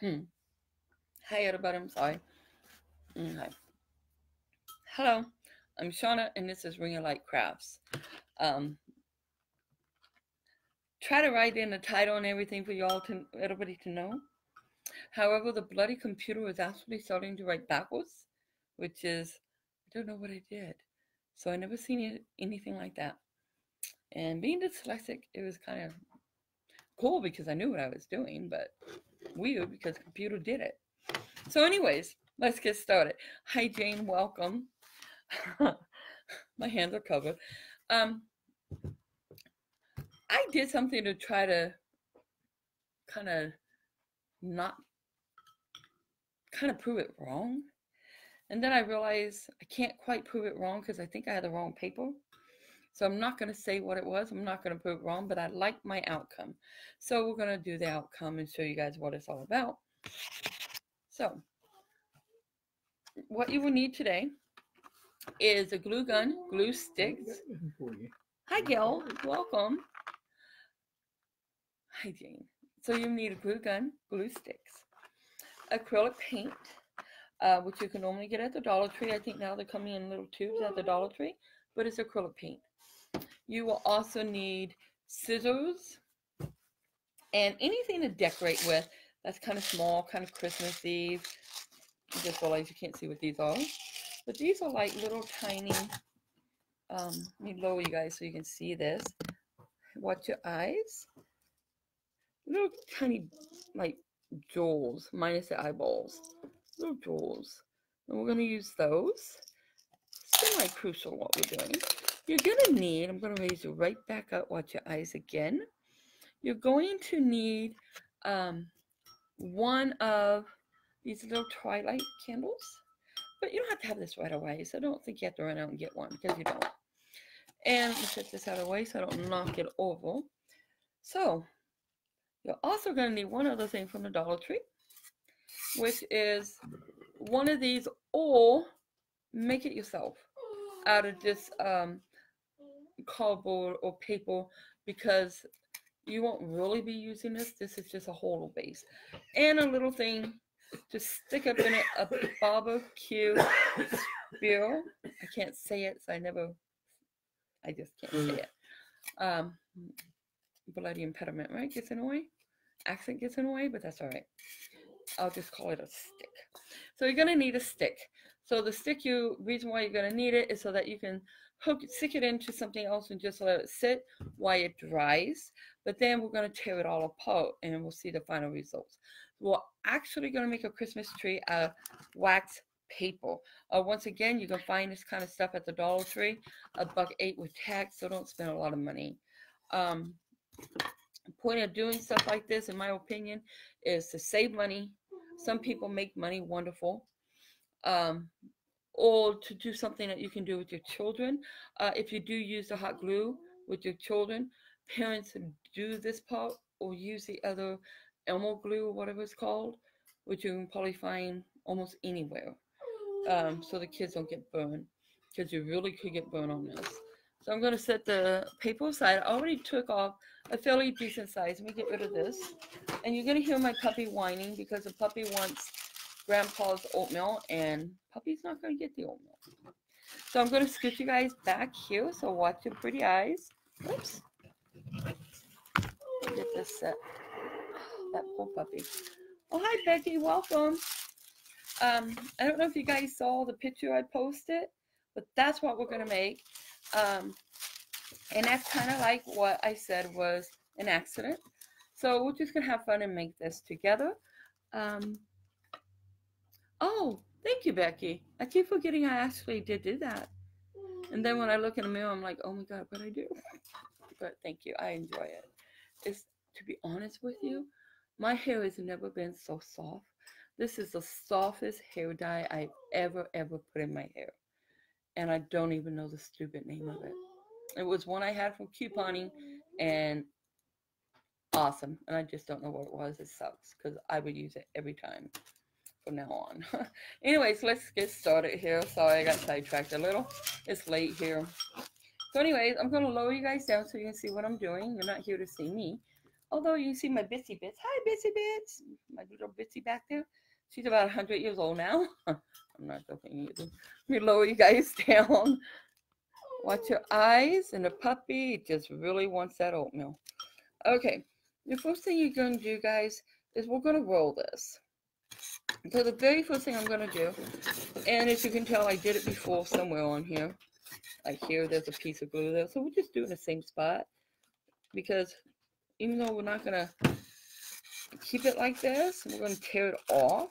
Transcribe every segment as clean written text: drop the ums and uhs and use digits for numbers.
Hi everybody, I'm sorry. Hi. Hello, I'm Shauna and this is Ring of Light Crafts. Um, Try to write in the title and everything for y'all to everybody to know. However, the bloody computer was actually starting to write backwards, which is I don't know what I did. So I never seen anything like that. And being dyslexic, it was kind of cool because I knew what I was doing, but weird because the computer did it. So anyways, let's get started. Hi Jane, welcome. My hands are covered. Um, I did something to try to kind of not kind of prove it wrong. And then I realized I can't quite prove it wrong because I think I had the wrong paper. So I'm not going to say what it was. I'm not going to prove it wrong, but I like my outcome. So we're going to do the outcome and show you guys what it's all about. So what you will need today is a glue gun, glue sticks. Hi, Gail. Welcome. Hi, Jane. So you need a glue gun, glue sticks, acrylic paint, which you can only get at the Dollar Tree. I think now they're coming in little tubes at the Dollar Tree, but it's acrylic paint. You will also need scissors and anything to decorate with that's kind of small, kind of Christmassy. I just realized you can't see what these are, but these are like little tiny, let me lower you guys so you can see this. Watch your eyes. Little tiny, like, jewels, minus the eyeballs. Little jewels. And we're going to use those. Semi-crucial what we're doing. You're going to need, I'm going to raise you right back up, watch your eyes again. You're going to need one of these little twilight candles. But you don't have to have this right away, so I don't think you have to run out and get one, because you don't. And let me set this out of the way so I don't knock it over. So, you're also going to need one other thing from the Dollar Tree, which is one of these, or make it yourself out of this cardboard or paper, because you won't really be using this. This is just a hollow base. And a little thing to stick up in it, a barbecue spear. I can't say it, so I just can't say it. Bloody impediment, right? Gets in the way. Accent gets in the way, but that's all right. I'll just call it a stick. So you're going to need a stick. So the stick, reason why you're going to need it is so that you can stick it into something else and just let it sit while it dries. But then we're going to tear it all apart and we'll see the final results. We're actually going to make a Christmas tree out of wax paper. Once again, you can find this kind of stuff at the Dollar Tree, $1.08 with tax, so don't spend a lot of money. Point of doing stuff like this, in my opinion, is to save money. Some people make money wonderful. Or to do something that you can do with your children. If you do use the hot glue with your children, parents do this part or use the other Elmo glue or whatever it's called, which you can probably find almost anywhere. So the kids don't get burned, because you really could get burned on this. So I'm going to set the paper aside. I already took off a fairly decent size. Let me get rid of this. And you're going to hear my puppy whining because the puppy wants Grandpa's oatmeal, and puppy's not going to get the oatmeal. So I'm going to scoot you guys back here, so watch your pretty eyes. Oops. Get this set. That poor puppy. Oh, hi, Becky. Welcome. I don't know if you guys saw the picture I posted, but that's what we're going to make. And that's kind of like what I said was an accident. So we're just going to have fun and make this together. Oh, thank you, Becky. I keep forgetting I actually did do that. And then when I look in the mirror, I'm like, oh my God, what I do? But thank you. I enjoy it. It's, to be honest with you, my hair has never been so soft. This is the softest hair dye I've ever put in my hair. And I don't even know the stupid name of it. It was one I had from couponing, and awesome. And I just don't know what it was. It sucks because I would use it every time from now on. Anyways, let's get started here. Sorry, I got sidetracked a little. It's late here. So anyways, I'm going to lower you guys down so you can see what I'm doing. You're not here to see me. Although you see my Bitsy Bits. Hi, Bitsy Bits. My little Bitsy back there. She's about 100 years old now. I'm not joking either. Let me lower you guys down. Watch your eyes, and the puppy just really wants that oatmeal. Okay, the first thing you're going to do, guys, is we're going to roll this. So the very first thing I'm going to do, and as you can tell, I did it before somewhere on here. Like here, there's a piece of glue there. So we'll just do it in the same spot, because even though we're not going to keep it like this, we're going to tear it off.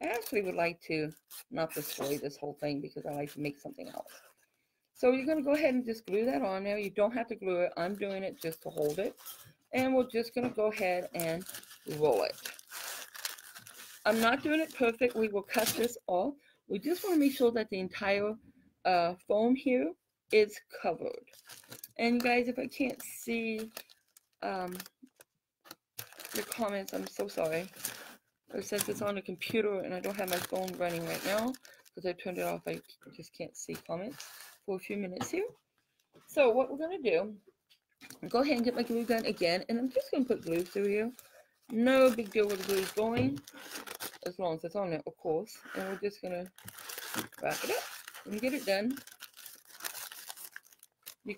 I actually would like to not destroy this whole thing because I like to make something else. So you're going to go ahead and just glue that on there. You don't have to glue it. I'm doing it just to hold it. And we're just going to go ahead and roll it. I'm not doing it perfect. We will cut this off. We just want to make sure that the entire foam here is covered. And guys, if I can't see the comments, I'm so sorry. But since it's on the computer and I don't have my phone running right now, because I turned it off, I just can't see comments for a few minutes here. So what we're going to do, go ahead and get my glue gun again, and I'm just going to put glue through here. No big deal where the glue is going, as long as it's on there, of course. And we're just going to wrap it up and get it done. I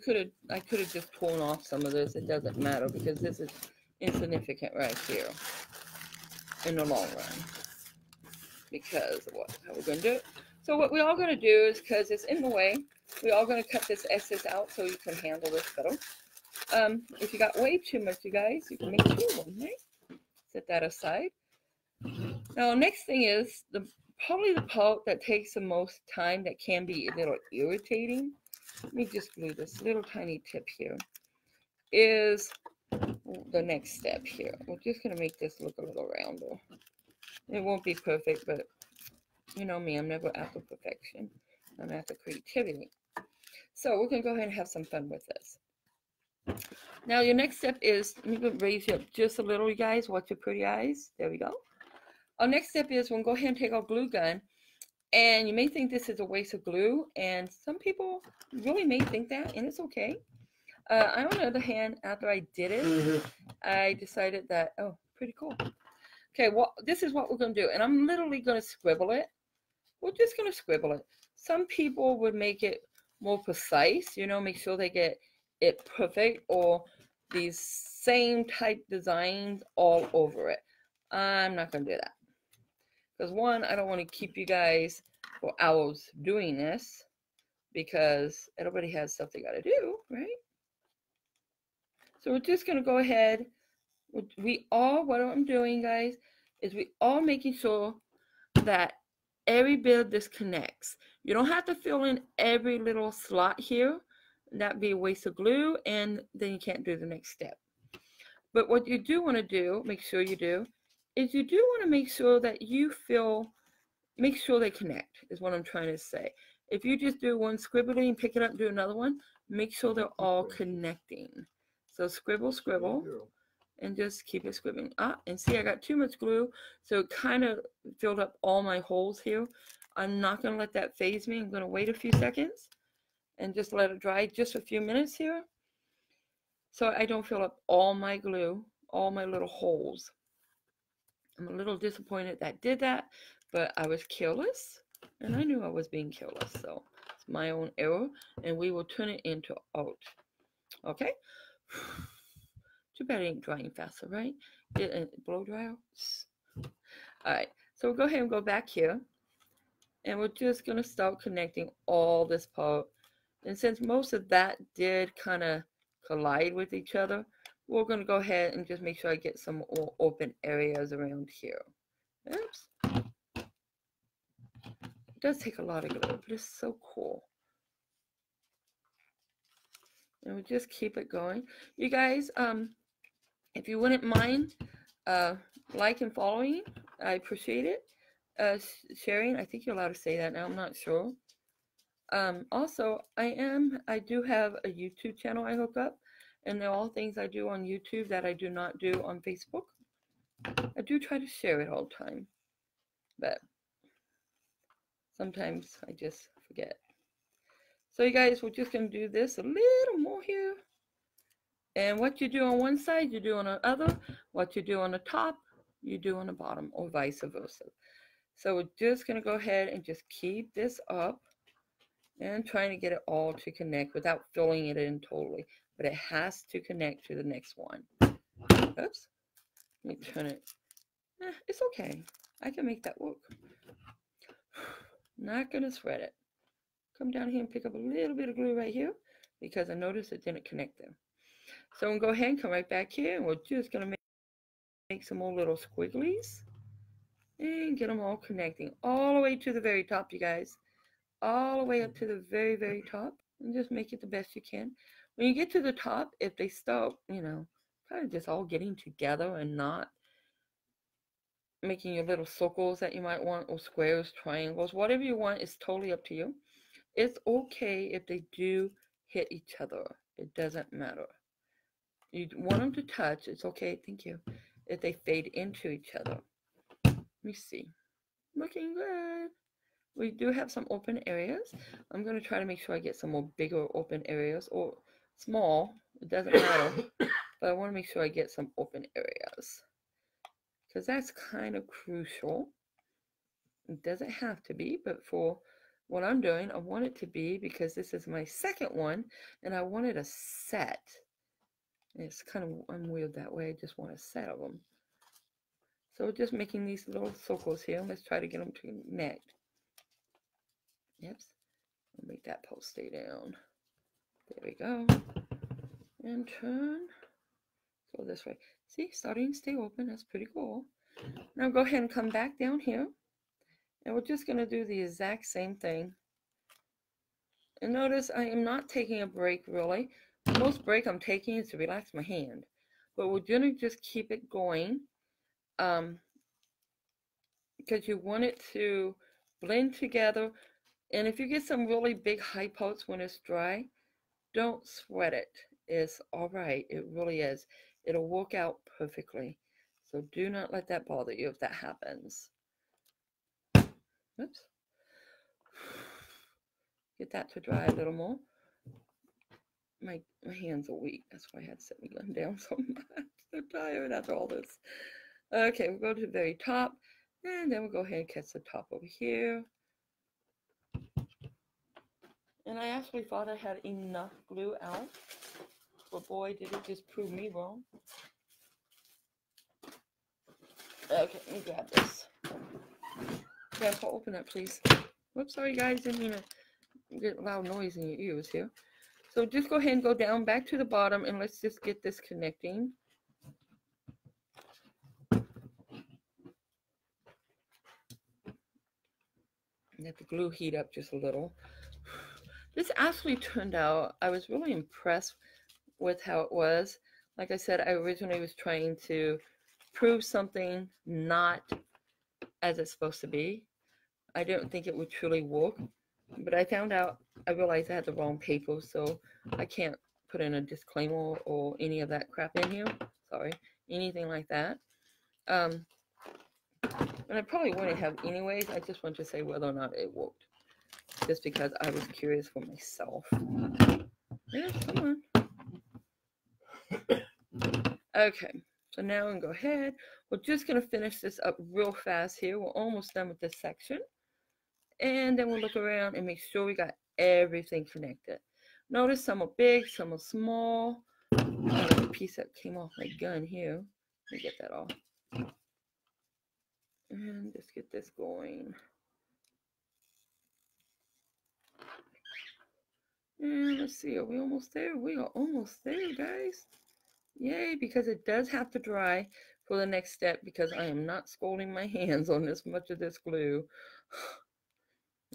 could have just torn off some of this. It doesn't matter because this is insignificant right here in the long run because of how we're going to do it. So what we're all going to do is, because it's in the way, we're all going to cut this excess out so you can handle this better. If you got way too much, you guys, you can make two of them, right? Set that aside. Now, next thing is probably the part that takes the most time, that can be a little irritating. Let me just glue this little tiny tip here. Is the next step here. We're just going to make this look a little rounder. It won't be perfect, but you know me, I'm never after perfection. I'm after creativity. So we're going to go ahead and have some fun with this. Now your next step is, let me raise you up just a little, you guys. Watch your pretty eyes. There we go. Our next step is we'll go ahead and take our glue gun. And you may think this is a waste of glue, and some people really may think that, and it's okay. On the other hand, after I did it, I decided that, oh, pretty cool. Okay, well, this is what we're going to do, and I'm literally going to scribble it. We're just going to scribble it. Some people would make it more precise, you know, make sure they get it perfect, or these same type designs all over it. I'm not going to do that. Because one, I don't want to keep you guys for hours doing this, because everybody has stuff they got to do, right? So we're just going to go ahead. What I'm doing, guys, is we are making sure that every bit of this connects. You don't have to fill in every little slot here. That'd be a waste of glue, and then you can't do the next step. But what you do want to do, make sure you do, is you do want to make sure that you make sure they connect, is what I'm trying to say. If you just do one scribbly and pick it up and do another one, make sure they're all connecting. So scribble, scribble, and just keep it scribbling. And see, I got too much glue, so it kind of filled up all my holes here. I'm not going to let that faze me. I'm going to wait a few seconds and just let it dry just a few minutes here, so I don't fill up all my glue, all my little holes. I'm a little disappointed that I did that, but I was careless, and I knew I was being careless, so it's my own error, and we will turn it into out. Okay? Too bad it ain't drying faster, right? Blow dryer? Alright, so we'll go ahead and go back here, and we're just going to start connecting all this part. And since most of that did kind of collide with each other, we're going to go ahead and just make sure I get some open areas around here. Oops. It does take a lot of glue, but it's so cool. And we just keep it going. You guys, if you wouldn't mind like and following, I appreciate it. Sharing, I think you're allowed to say that now, I'm not sure. Also, I do have a YouTube channel I hook up, and they're all things I do on YouTube that I do not do on Facebook. I do try to share it all the time, but sometimes I just forget. So you guys, we're just going to do this a little more here, And what you do on one side, you do on the other. What you do on the top, you do on the bottom, or vice versa. So we're just going to go ahead and just keep this up and trying to get it all to connect without filling it in totally. But it has to connect to the next one. Oops. Let me turn it. It's okay. I can make that work. Not going to sweat it. Come down here and pick up a little bit of glue right here because I noticed it didn't connect them. So we'll go ahead and come right back here and we're just going to make some more little squigglies and get them all connecting all the way to the very top, you guys. All the way up to the very, very top, and just make it the best you can. When you get to the top, if they start, you know, kind of just all getting together and not making your little circles that you might want, or squares, triangles, whatever you want is totally up to you. It's okay if they do hit each other. It doesn't matter. You want them to touch. It's okay. Thank you. If they fade into each other. Let me see. Looking good. We do have some open areas. I'm going to try to make sure I get some more bigger open areas, or small. It doesn't matter. But I want to make sure I get some open areas, because that's kind of crucial. It doesn't have to be, but for what I'm doing, I want it to be, because this is my second one and I wanted a set. It's kind of, I'm weird that way. I just want a set of them. So we're just making these little circles here. Let's try to get them to connect. Yep. I'll make that post stay down. There we go. And turn. Go this way. See, starting to stay open. That's pretty cool. Now go ahead and come back down here. And we're just going to do the exact same thing. And notice I am not taking a break, really. The most break I'm taking is to relax my hand. But we're going to just keep it going. Because you want it to blend together. And if you get some really big high posts when it's dry, don't sweat it. It's all right. It really is. It'll work out perfectly. So do not let that bother you if that happens. Oops. Get that to dry a little more. My hands are weak. That's why I had to set my gun down so much. So tired after all this. Okay, we'll go to the very top. And then we'll go ahead and catch the top over here. And I actually thought I had enough glue out. But boy, did it just prove me wrong. Okay, let me grab this. Grandpa, open that, please. Whoops, sorry guys, didn't mean to get loud noise in your ears here. So just go ahead and go down back to the bottom and let's just get this connecting. Let the glue heat up just a little. This actually turned out, I was really impressed with how it was. Like I said, I originally was trying to prove something not as it's supposed to be. I didn't think it would truly work, but I found out, I realized I had the wrong paper, so I can't put in a disclaimer or any of that crap in here. Sorry, anything like that. And I probably wouldn't have anyways. I just want to say whether or not it worked, just because I was curious for myself. Yeah, come on. Okay, so now I'm going to go ahead. We're just going to finish this up real fast here. We're almost done with this section. And then we'll look around and make sure we got everything connected. Notice some are big, some are small. There's a piece that came off my gun here. Let me get that off. And just get this going. And let's see, are we almost there? We are almost there, guys. Yay, because it does have to dry for the next step, because I am not scalding my hands on this much of this glue.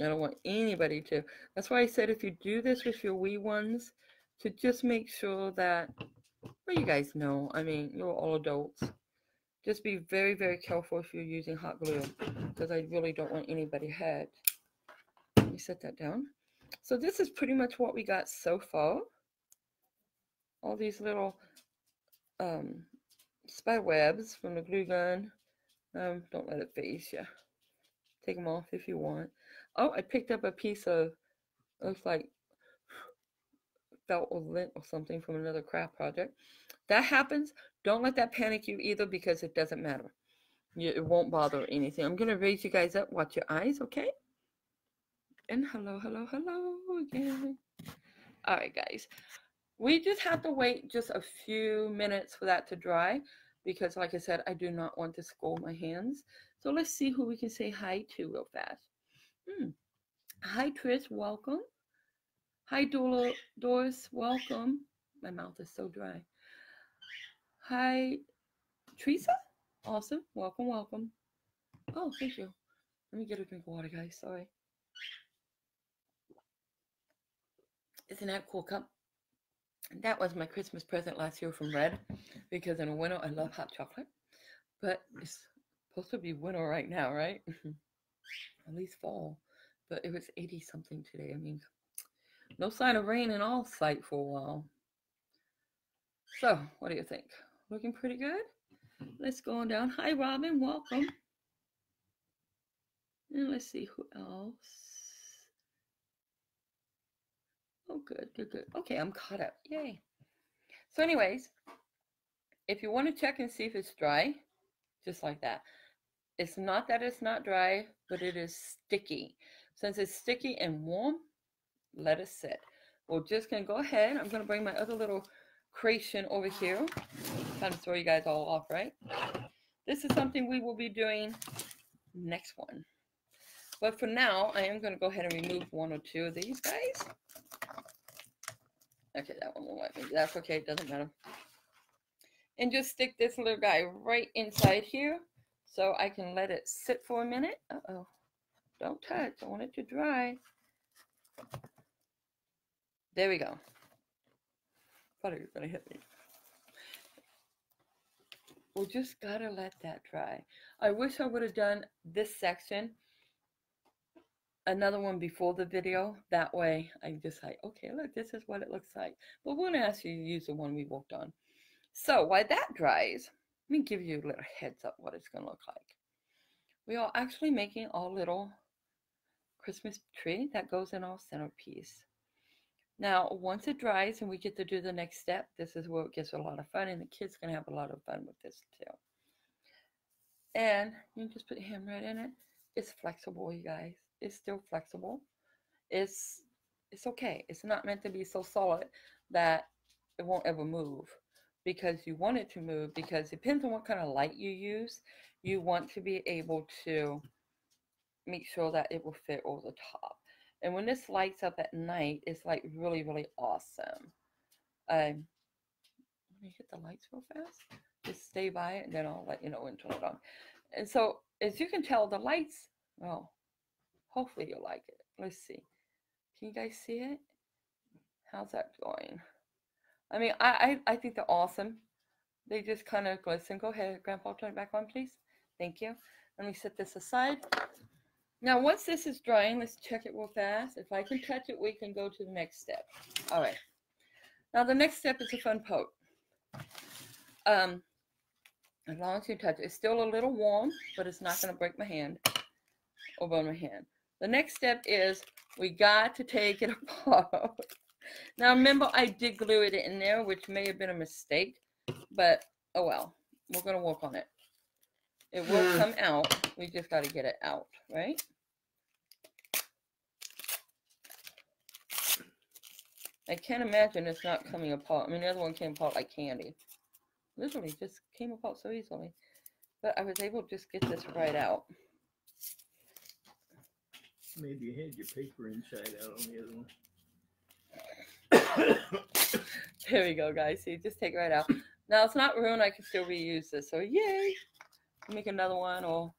I don't want anybody to. That's why I said if you do this with your wee ones, to just make sure that, well, you guys know, I mean, you're all adults. Just be very, very careful if you're using hot glue, because I really don't want anybody hurt. Let me set that down. So this is pretty much what we got so far. All these little spider webs from the glue gun. Don't let it phase you. Take them off if you want. Oh, I picked up a piece of, looks like felt a lint or something from another craft project. That happens. Don't let that panic you either, because it doesn't matter. It won't bother anything. I'm going to raise you guys up. Watch your eyes, okay? And hello, hello, hello again. All right, guys. We just have to wait just a few minutes for that to dry, because like I said, I do not want to scald my hands. So let's see who we can say hi to real fast. Hi, Trish. Welcome. Hi, Doris. Welcome. My mouth is so dry. Hi, Teresa. Awesome. Welcome, welcome. Oh, thank you. Let me get a drink of water, guys. Sorry. Isn't that a cool cup? That was my Christmas present last year from Red, because in the winter I love hot chocolate. But it's supposed to be winter right now, right? At least fall. But it was 80 something today. I mean, no sign of rain in all sight for a while. So, what do you think? Looking pretty good? Let's go on down. Hi, Robin. Welcome. And let's see who else. Oh, good, good, good. Okay, I'm caught up. Yay. So anyways, if you want to check and see if it's dry, just like that. It's not that it's not dry, but it is sticky. Since it's sticky and warm, let it sit. We're just going to go ahead. I'm going to bring my other little creation over here. Kind of throw you guys all off, right? This is something we will be doing next one. But for now, I am going to go ahead and remove one or two of these guys. Okay, that one won't let me. That's okay. It doesn't matter. And just stick this little guy right inside here so I can let it sit for a minute. Uh-oh. Don't touch. I want it to dry. There we go. Thought it was going to hit me. We just got to let that dry. I wish I would have done this section, another one before the video. That way I just like, okay, look, this is what it looks like. But we're going to ask you to use the one we worked on. So while that dries, let me give you a little heads up what it's going to look like. We are actually making our little Christmas tree that goes in our centerpiece. Now, once it dries and we get to do the next step, this is where it gets a lot of fun, and the kids can have a lot of fun with this too. And you can just put your hand right in it. It's flexible, you guys. It's still flexible. It's okay. It's not meant to be so solid that it won't ever move, because you want it to move, because it depends on what kind of light you use. You want to be able to make sure that it will fit over the top. And when this lights up at night, it's like really, really awesome. Let me hit the lights real fast. Just stay by it, and then I'll let you know when to turn it on. And so, as you can tell, the lights, well, hopefully you'll like it. Let's see. Can you guys see it? How's that going? I mean, I think they're awesome. They just kind of glisten. Go ahead, Grandpa, turn it back on, please. Thank you. Let me set this aside. Now, once this is drying, let's check it real fast. If I can touch it, we can go to the next step. All right. Now, the next step is a fun poke. As long as you touch it, it's still a little warm, but it's not going to break my hand or burn my hand. The next step is we got to take it apart. Now, remember, I did glue it in there, which may have been a mistake, but oh well. We're going to work on it. It will come out. We just got to get it out, right? I can't imagine it's not coming apart. I mean, the other one came apart like candy. Literally just came apart so easily. But I was able to just get this right out. Maybe you had your paper inside out on the other one. There we go, guys. See, just take it right out. Now, it's not ruined. I can still reuse this. So, yay! Make another one or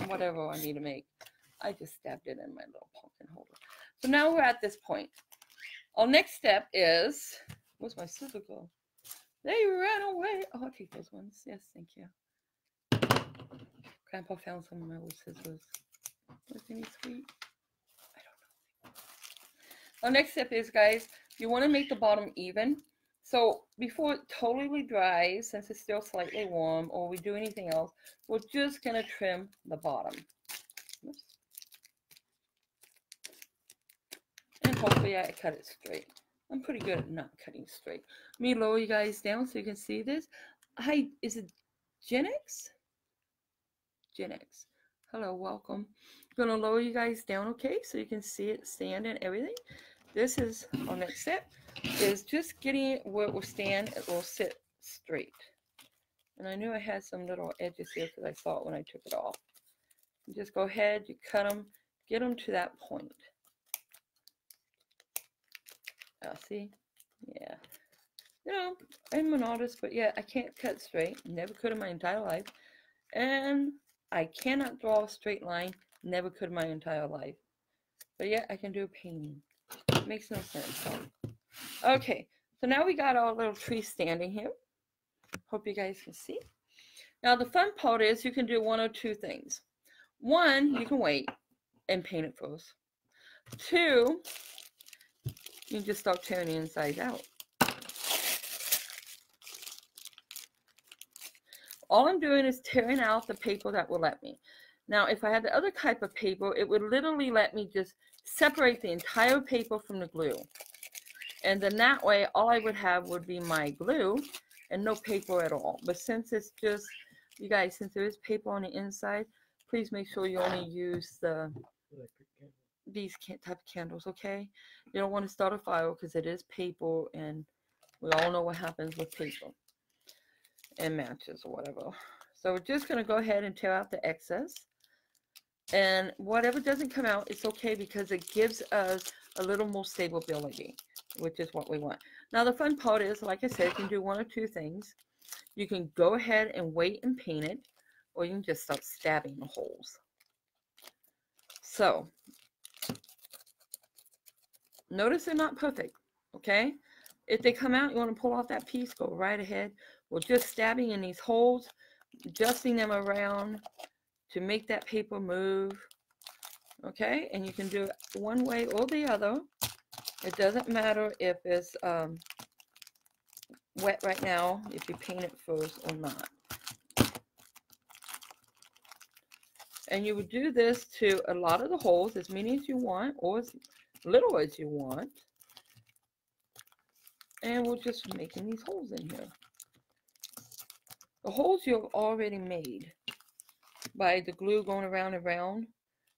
whatever I need to make. I just stabbed it in my little pumpkin holder. So now we're at this point. Our next step is, where's my scissors go? They ran away. Oh, I'll take those ones. Yes, thank you. Grandpa found some of my old scissors. Was any sweet? I don't know. Our next step is, guys, you want to make the bottom even. So before it totally dries, since it's still slightly warm, or we do anything else, we're just going to trim the bottom. Oops. And hopefully I cut it straight. I'm pretty good at not cutting straight. Let me lower you guys down so you can see this. Hi, is it Gen X? Gen X. Hello, welcome. I'm gonna lower you guys down, okay, so you can see it stand and everything. This is our next step, is just getting it where it will stand, it will sit straight. And I knew I had some little edges here because I saw it when I took it off. You just go ahead, you cut them, get them to that point. See? Yeah. You know, I'm an artist, but yeah, I can't cut straight. Never could in my entire life. And I cannot draw a straight line. Never could in my entire life. But yeah, I can do a painting. It makes no sense. Okay, so now we got our little tree standing here. Hope you guys can see. Now the fun part is you can do one or two things. One, you can wait and paint it first. Two, you can just start tearing the inside out. All I'm doing is tearing out the paper that will let me. Now, if I had the other type of paper, it would literally let me just separate the entire paper from the glue. And then that way, all I would have would be my glue and no paper at all. But since it's just, you guys, since there is paper on the inside, please make sure you only use these type of candles, okay? You don't want to start a fire because it is paper, and we all know what happens with paper and matches or whatever. So we're just going to go ahead and tear out the excess. And whatever doesn't come out, it's okay because it gives us a little more stability, which is what we want. Now the fun part is, like I said, you can do one or two things. You can go ahead and wait and paint it, or you can just start stabbing the holes. So notice they're not perfect, okay? If they come out, you want to pull off that piece, go right ahead. We're just stabbing in these holes, adjusting them around to make that paper move, okay? And you can do it one way or the other. It doesn't matter if it's wet right now, if you paint it first or not. And you would do this to a lot of the holes, as many as you want, or as little as you want. And we're just making these holes in here. The holes you've already made by the glue going around and around.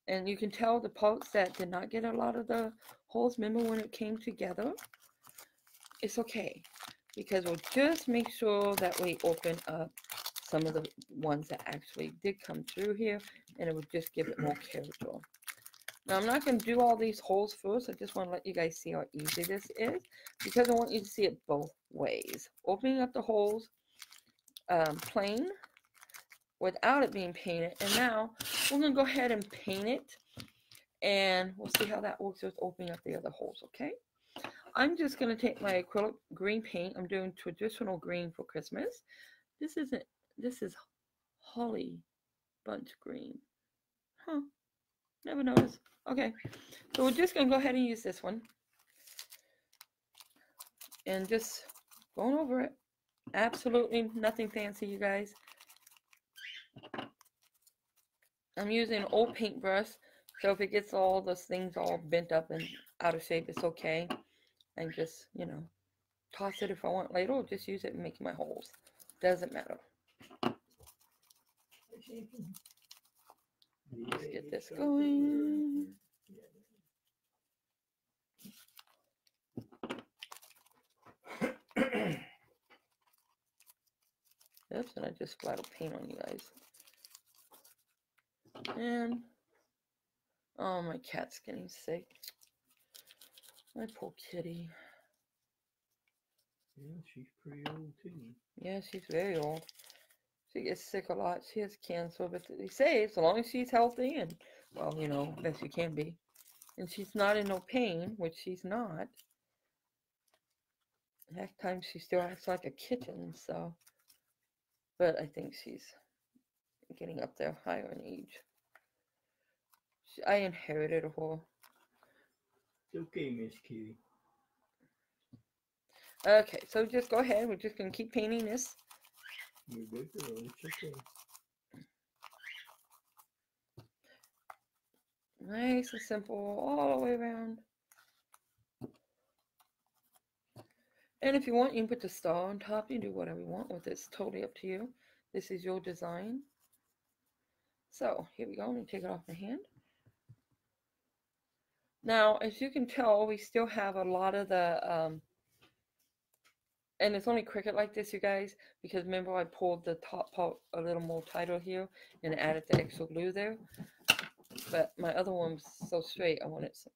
And you can tell the parts that did not get a lot of the holes, remember when it came together? It's okay, because we'll just make sure that we open up some of the ones that actually did come through here, and it would just give it more character. Now I'm not going to do all these holes first. I just want to let you guys see how easy this is, because I want you to see it both ways. Opening up the holes plain without it being painted, and now we're going to go ahead and paint it, and we'll see how that works with opening up the other holes, okay? I'm just going to take my acrylic green paint. I'm doing traditional green for Christmas. This is holly bunch green. Huh, never noticed. Okay, so we're just going to go ahead and use this one. And just going over it. Absolutely nothing fancy, you guys. I'm using an old paintbrush, so if it gets all those things all bent up and out of shape, it's okay. And just, you know, toss it if I want later, or just use it and make my holes. Doesn't matter. Let's get this going. Oops, and I just splattered paint on you guys. And, oh, my cat's getting sick. My poor kitty. Yeah, she's pretty old too. Yeah, she's very old. She gets sick a lot. She has cancer, but they say as long as she's healthy and, well, you know, best she can be, and she's not in no pain, which she's not. Half the time she still acts like a kitten, so. But I think she's getting up there higher in age. I inherited her. It's okay, Miss Kitty. Okay, so just go ahead. We're just going to keep painting this. You're good girl. It's okay. Nice and simple all the way around. And if you want, you can put the star on top. You can do whatever you want with it. It's totally up to you. This is your design. So here we go. Let me take it off my hand. Now, as you can tell, we still have a lot of the, and it's only Cricut like this, you guys, because remember I pulled the top part a little more tighter here and added the extra glue there. But my other one was so straight, I wanted some,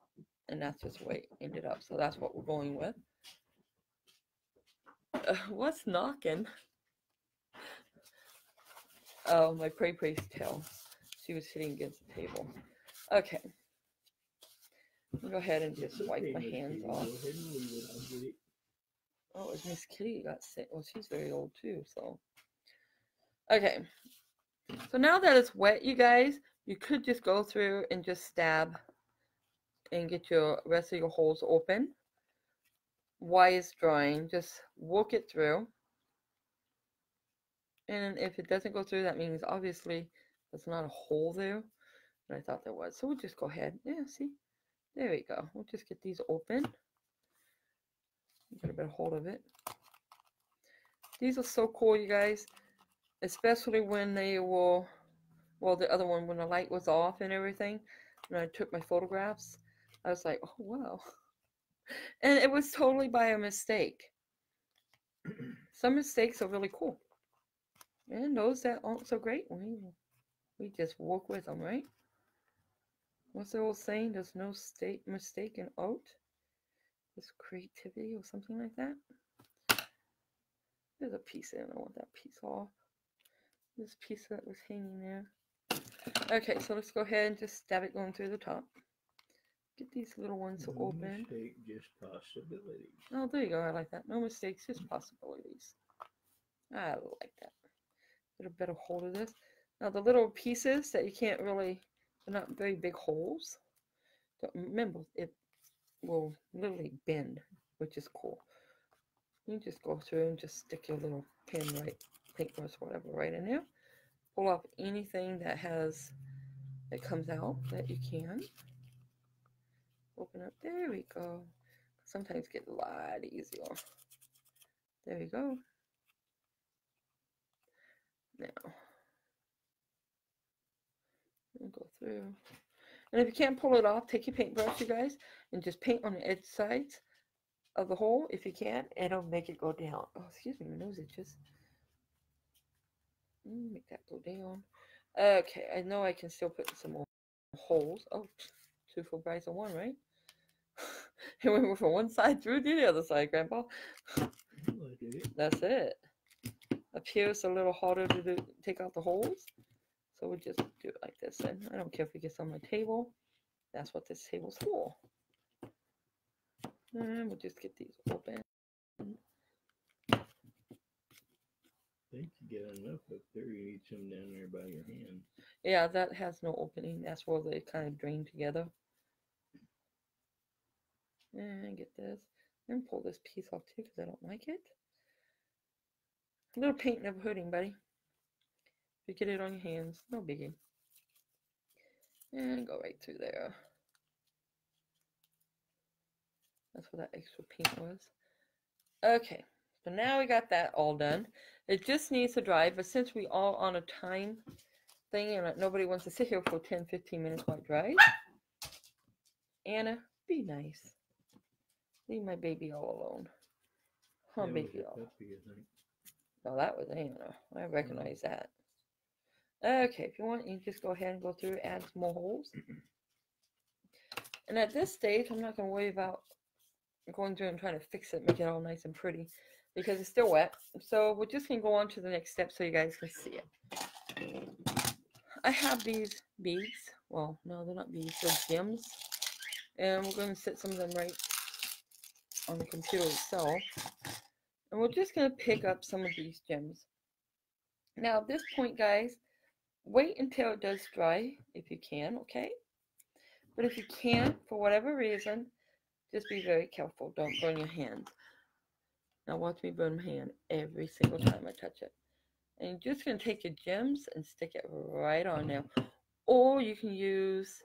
and that's just the way it ended up. So that's what we're going with. What's knocking? Oh, my prey's tail. She was sitting against the table. Okay. I'll go ahead and just wipe my hands off. Oh, it's Miss Kitty got sick. Well, she's very old too, so. Okay. So now that it's wet, you guys, you could just go through and just stab and get your rest of your holes open. While it's drying, just work it through. And if it doesn't go through, that means obviously there's not a hole there. But I thought there was. So we'll just go ahead. Yeah, see? There we go. We'll just get these open. Get a bit of hold of it. These are so cool, you guys. Especially when they were, well, the other one, when the light was off and everything. When I took my photographs, I was like, oh, wow. And it was totally by a mistake. Some mistakes are really cool. And those that aren't so great, we just work with them, right? What's the old saying? There's no mistake in art. It's creativity or something like that. There's a piece in. I want that piece off. This piece that was hanging there. Okay, so let's go ahead and just stab it going through the top. Get these little ones to open. No mistake, just possibilities. Oh, there you go. I like that. No mistakes, just possibilities. I like that. Get a better hold of this. Now the little pieces that you can't really, they're not very big holes. But remember, it will literally bend, which is cool. You just go through and just stick your little pin, right, paintbrush, whatever, right in there. Pull off anything that comes out that you can. Open up. There we go. Sometimes get a lot easier. There we go. Now, we'll go through. And if you can't pull it off, take your paintbrush, you guys, and just paint on the edge sides of the hole if you can, and it'll make it go down. Oh, excuse me, my nose itches. Make that go down. Okay, I know I can still put some more holes. Oh, 2 for price of 1, right? It went from one side through to the other side, Grandpa. That's it. Up here it's a little harder to do, take out the holes. So we'll just do it like this. And I don't care if it gets on my table. That's what this table's for. And we'll just get these open. I think you get enough up there. You need some down there by your hand. Yeah, that has no opening. That's where they kind of drain together. And get this. And pull this piece off too because I don't like it. A little paint never hurting, buddy. You get it on your hands, no biggie. And go right through there. That's where that extra paint was. Okay, so now we got that all done. It just needs to dry, but since we all on a time thing and nobody wants to sit here for 10-15 minutes while it dries, Anna, be nice. Leave my baby all alone. Huh, baby all. No, that was Anna. I recognize that. Okay, if you want, you just go ahead and go through, add some more holes. And at this stage, I'm not going to worry about going through and trying to fix it, make it all nice and pretty, because it's still wet. So we're just going to go on to the next step so you guys can see it. I have these beads. Well, no, they're not beads. They're gems. And we're going to set some of them right on the computer itself. And we're just going to pick up some of these gems. Now, at this point, guys, wait until it does dry, if you can, okay? But if you can't, for whatever reason, just be very careful. Don't burn your hands. Now watch me burn my hand every single time I touch it. And you're just going to take your gems and stick it right on there. Or you can use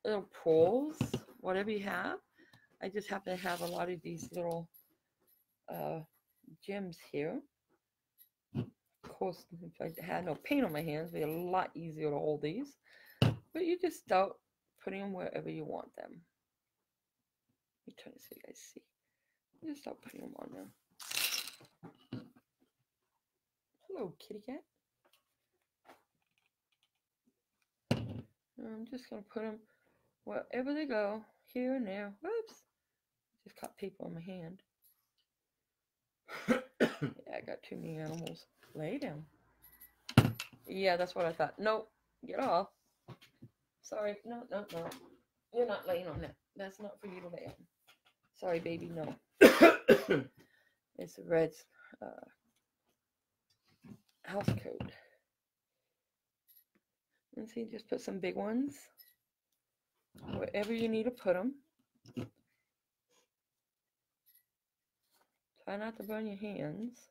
little pearls, whatever you have. I just happen to have a lot of these little gems here. Of course, if I had no paint on my hands, it'd be a lot easier to hold these. But you just start putting them wherever you want them. Let me turn this so you guys see. You just start putting them on there. Hello, kitty cat. I'm just going to put them wherever they go, here and there. Whoops. Just caught paper on my hand. Yeah, I got too many animals. Lay down. Yeah, that's what I thought. Nope. Get off. Sorry. No, no, no. You're not laying on that. That's not for you to lay on. Sorry, baby. No. It's a red house code. And see, just put some big ones wherever you need to put them. Try not to burn your hands.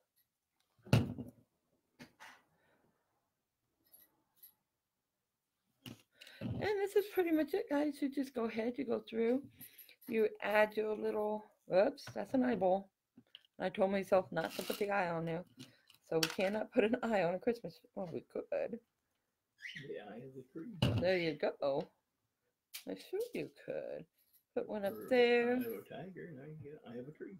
And this is pretty much it, guys. You just go ahead, you go through, you add your little, oops, that's an eyeball. I told myself not to put the eye on there. So we cannot put an eye on a Christmas. Oh, we could. The eye of the tree. There you go. I sure you could. Put one up there. Eye of a tiger, now you get eye of a tree.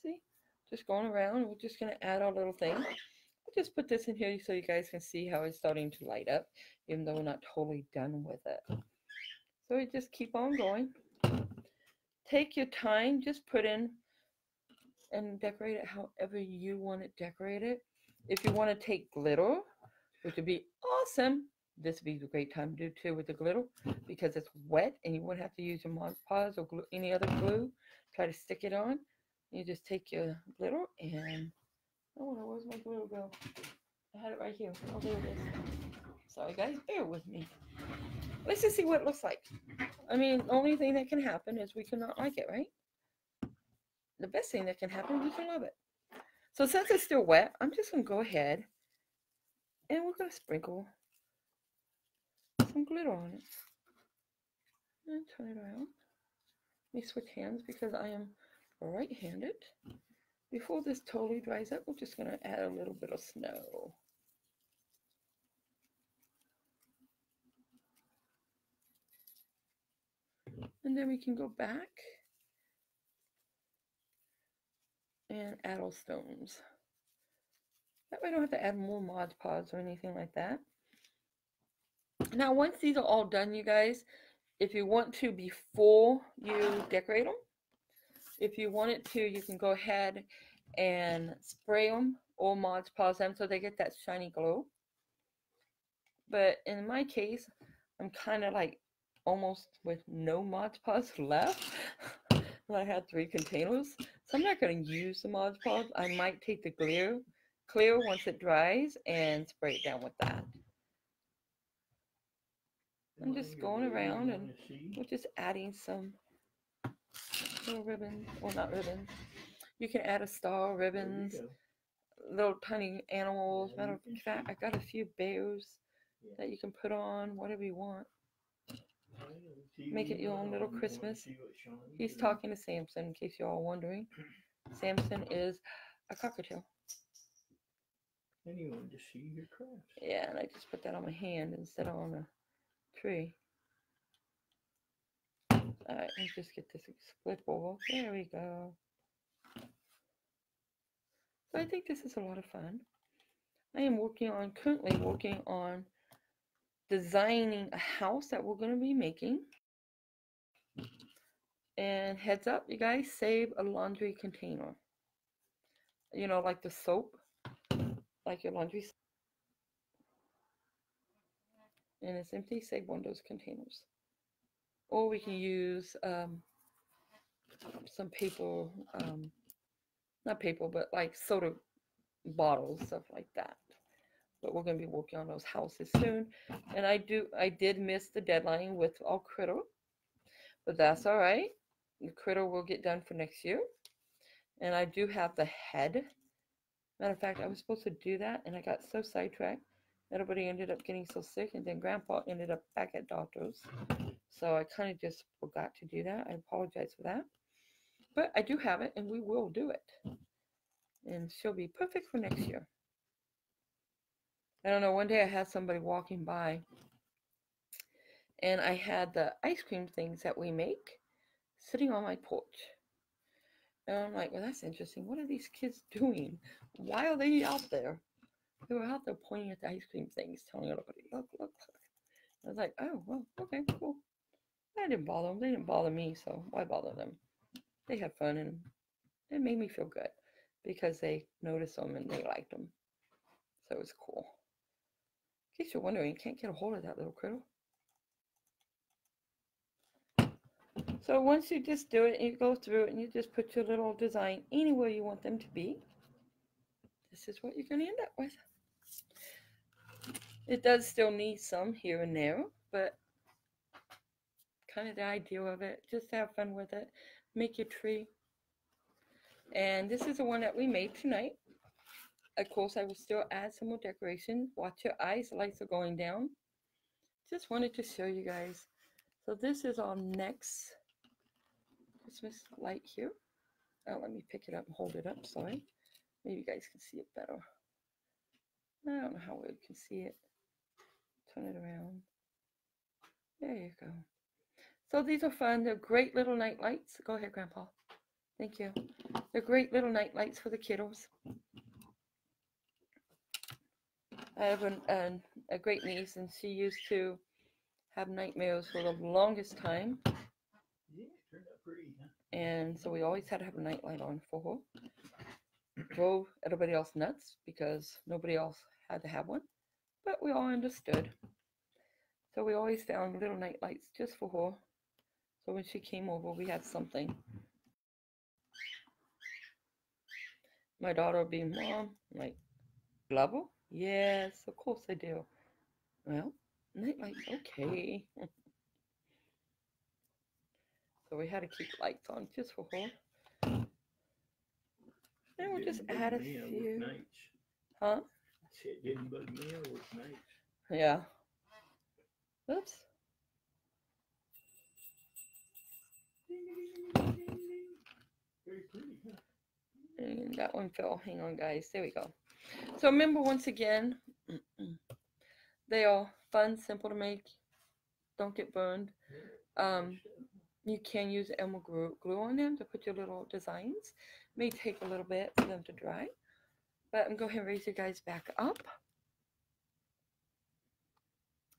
See? Just going around. We're just going to add our little thing. I'll just put this in here so you guys can see how it's starting to light up, even though we're not totally done with it. So we just keep on going. Take your time. Just put in and decorate it however you want it decorated. If you want to take glitter, which would be awesome, this would be a great time to do too with the glitter because it's wet and you wouldn't have to use your Mod Podge or glue, any other glue. Try to stick it on. You just take your glitter and, oh, where's my glitter go? I had it right here. Oh, there it is. Sorry guys, bear with me. Let's just see what it looks like. I mean, the only thing that can happen is we cannot like it, right? The best thing that can happen, we can love it. So since it's still wet, I'm just going to go ahead and we're going to sprinkle some glitter on it. And turn it around. Let me switch hands because I am right-handed. Before this totally dries up, we're just going to add a little bit of snow. And then we can go back and add our stones. That way I don't have to add more Mod Podge or anything like that. Now once these are all done, you guys, if you want to, before you decorate them, if you wanted to, you can go ahead and spray them or Mod Podge them so they get that shiny glow. But in my case, I'm kind of like almost with no Mod Podge left. I had 3 containers, so I'm not going to use the Mod Podge. I might take the clear once it dries and spray it down with that. I'm just going around and we're just adding some little ribbons. Well, not ribbons. You can add a star, ribbons, little tiny animals. Matter of fact, I got a few bears that you can put on, whatever you want. Make it your own little Christmas. He's talking to Samson, in case you're all wondering. Samson is a cockatiel. And you want to see your craft. Yeah, and I just put that on my hand instead of on a tree. Alright, let's just get this split bowl. There we go. So I think this is a lot of fun. I am currently working on designing a house that we're going to be making. And heads up, you guys, save a laundry container. You know, like the soap, like your laundry soap. And it's empty, save one of those containers. Or we can use some paper, not paper, but like soda bottles, stuff like that. But we're going to be working on those houses soon. And I did miss the deadline with our critter, but that's all right. The critter will get done for next year. And I do have the head. Matter of fact, I was supposed to do that, and I got so sidetracked. Everybody ended up getting so sick, and then Grandpa ended up back at doctor's. So I kind of just forgot to do that. I apologize for that. But I do have it, and we will do it. And she'll be perfect for next year. I don't know, one day I had somebody walking by, and I had the ice cream things that we make sitting on my porch. And I'm like, well, that's interesting. What are these kids doing? Why are they out there? They were out there pointing at the ice cream things, telling everybody, look, look, look. I was like, oh, well, okay, cool. I didn't bother them. They didn't bother me, so why bother them? They had fun, and it made me feel good because they noticed them and they liked them. So it was cool. In case you're wondering, you can't get a hold of that little critter. So once you just do it, and you go through it, and you just put your little design anywhere you want them to be, this is what you're going to end up with. It does still need some here and there, but kind of the idea of it, just have fun with it, make your tree. And this is the one that we made tonight. Of course, I will still add some more decoration. Watch your eyes, the lights are going down. Just wanted to show you guys. So this is our next Christmas light here. Oh, let me pick it up and hold it up, sorry. Maybe you guys can see it better. I don't know how well you can see it. Turn it around. There you go. So these are fun. They're great little night lights. Go ahead, Grandpa. Thank you. They're great little night lights for the kiddos. I have a great niece, and she used to have nightmares for the longest time. Yeah, it turned out pretty, huh? And so we always had to have a nightlight on for her. Drove everybody else nuts because nobody else had to have one. But we all understood. So we always found little night lights just for her. So when she came over, we had something. My daughter would be, Mom, I'm like, level? Yes, of course I do. Well, night lights, okay. So we had to keep lights on just for her. And we'll just add a few. Huh? Shit didn't bug me, I work nights. Yeah. Oops. Very pretty, huh? And that one fell. Hang on, guys. There we go. So remember, once again, they are fun, simple to make. Don't get burned. You can use Elmer glue on them to put your little designs. May take a little bit for them to dry. But I'm going to go ahead and raise you guys back up.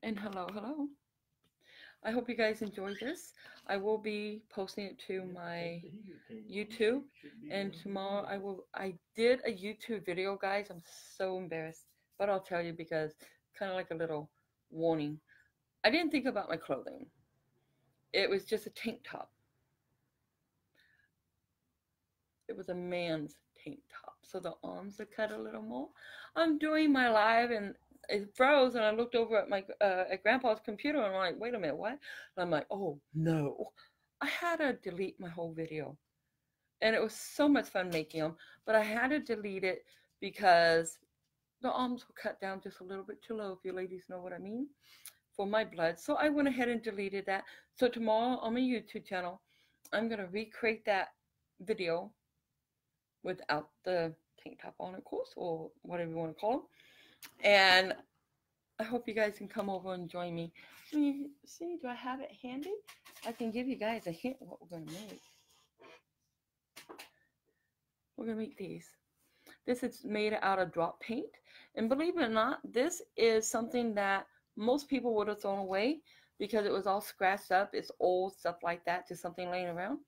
And hello, hello. I hope you guys enjoyed this. I will be posting it to my YouTube. And tomorrow I did a YouTube video, guys. I'm so embarrassed. But I'll tell you because kind of like a little warning. I didn't think about my clothing. It was just a tank top. It was a man's tank top. So the arms are cut a little more. I'm doing my live and it froze, and I looked over at my at Grandpa's computer, and I'm like, wait a minute, what? And I'm like, oh no, I had to delete my whole video, and it was so much fun making them, but I had to delete it because the arms were cut down just a little bit too low, if you ladies know what I mean, for my blood. So I went ahead and deleted that. So tomorrow on my YouTube channel, I'm gonna recreate that video without the tank top on, of course, or whatever you want to call them. And I hope you guys can come over and join me. See, do I have it handy? I can give you guys a hint of what we're going to make. We're going to make these. This is made out of drop paint. And believe it or not, this is something that most people would have thrown away because it was all scratched up. It's old, stuff like that, just something laying around.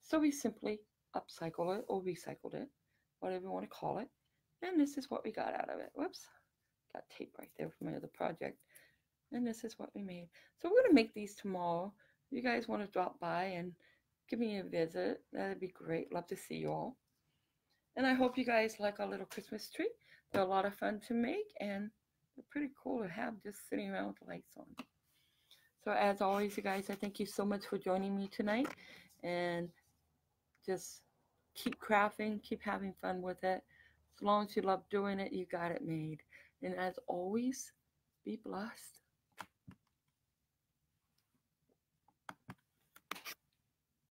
So we simply upcycled it or recycled it, whatever you want to call it. And this is what we got out of it. Whoops. Got tape right there from my other project. And this is what we made. So we're going to make these tomorrow. If you guys want to drop by and give me a visit, that'd be great. Love to see you all. And I hope you guys like our little Christmas tree. They're a lot of fun to make, and they're pretty cool to have just sitting around with the lights on. So as always, you guys, I thank you so much for joining me tonight. And just keep crafting, keep having fun with it. As long as you love doing it, you got it made. And as always, be blessed.